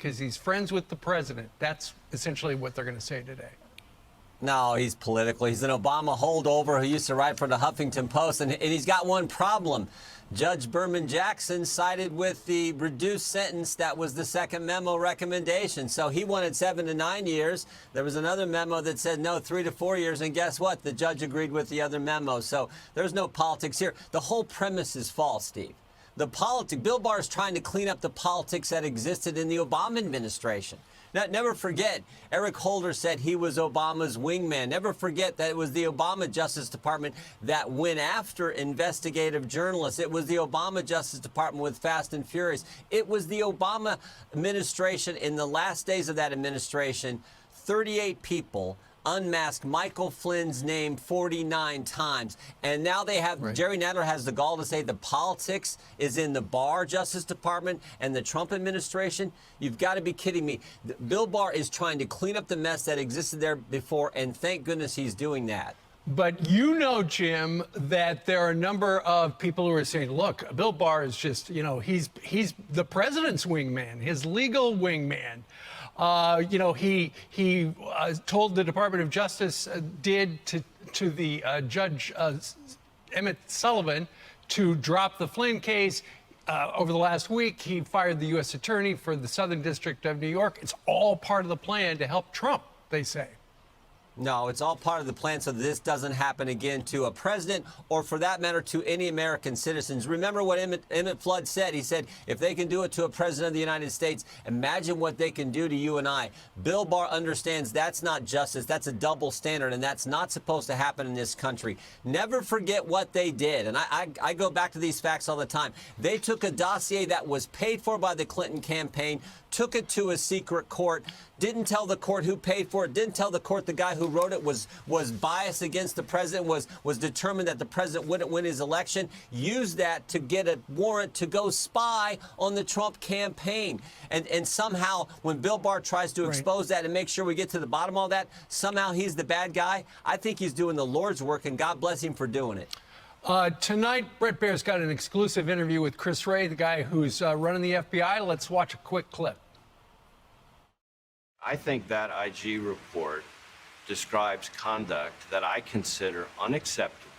because he's friends with the president. That's essentially what they're going to say today. No, he's political. He's an Obama holdover who used to write for the Huffington Post, and he's got one problem. Judge Berman Jackson sided with the reduced sentence that was the second memo recommendation. So he wanted 7 to 9 years. There was another memo that said no, 3 to 4 years. And guess what? The judge agreed with the other memo. So there's no politics here. The whole premise is false, Steve. Bill Barr is trying to clean up the politics that existed in the Obama administration. Now, never forget, Eric Holder said he was Obama's wingman. Never forget that it was the Obama Justice Department that went after investigative journalists. It was the Obama Justice Department with Fast and Furious. It was the Obama administration, in the last days of that administration, 38 people unmasked Michael Flynn's name 49 times. And now they have, right. Jerry Nadler has the gall to say the politics is in the Barr Justice Department and the Trump administration. You've got to be kidding me. Bill Barr is trying to clean up the mess that existed there before, and thank goodness he's doing that. But you know, Jim, that there are a number of people who are saying, look, Bill Barr is just, you know, he's the president's wingman, his legal wingman. You know, he told the Department of Justice to the Judge Emmett Sullivan to drop the Flynn case. Over the last week, he fired the U.S. Attorney for the Southern District of New York. It's all part of the plan to help Trump, they say. No, it's all part of the plan so this doesn't happen again to a president or, for that matter, to any American citizens. Remember what Emmett Flood said. He said, if they can do it to a president of the United States, imagine what they can do to you and I. Bill Barr understands that's not justice. That's a double standard, and that's not supposed to happen in this country. Never forget what they did. And I go back to these facts all the time. They took a dossier that was paid for by the Clinton campaign, took it to a secret court, didn't tell the court who paid for it, didn't tell the court the guy who wrote it was biased against the president, was determined that the president wouldn't win his election, used that to get a warrant to go spy on the Trump campaign. And somehow, when Bill Barr tries to expose that and make sure we get to the bottom of all that, somehow he's the bad guy. I think he's doing the Lord's work, and God bless him for doing it. Tonight, Bret Baier's got an exclusive interview with Chris Wray, the guy who's running the FBI. Let's watch a quick clip. I think that IG report describes conduct that I consider unacceptable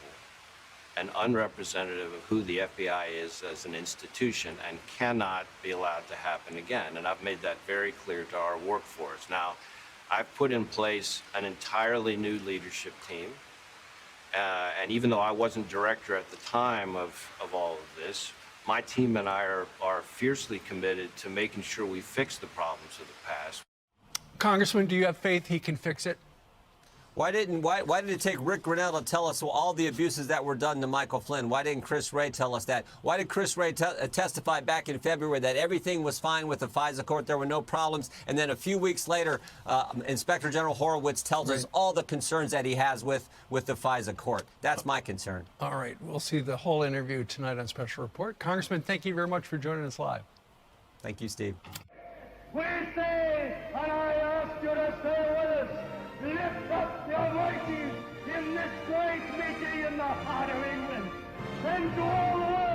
and unrepresentative of who the FBI is as an institution and cannot be allowed to happen again. And I've made that very clear to our workforce. Now, I've put in place an entirely new leadership team. And even though I wasn't director at the time of all of this, my team and I are fiercely committed to making sure we fix the problems of the past. Congressman, do you have faith he can fix it? Why did it take Rick Grenell to tell us all the abuses that were done to Michael Flynn? Why didn't Chris Wray tell us that? Why did Chris Wray testify back in February that everything was fine with the FISA court, there were no problems, and then a few weeks later, Inspector General Horowitz tells us all the concerns that he has with the FISA court? That's my concern. All right, we'll see the whole interview tonight on Special Report. Congressman, thank you very much for joining us live. Thank you, Steve. We say, and I ask you to stay with us, lift up your voices in this great meeting in the heart of England. Send to all the world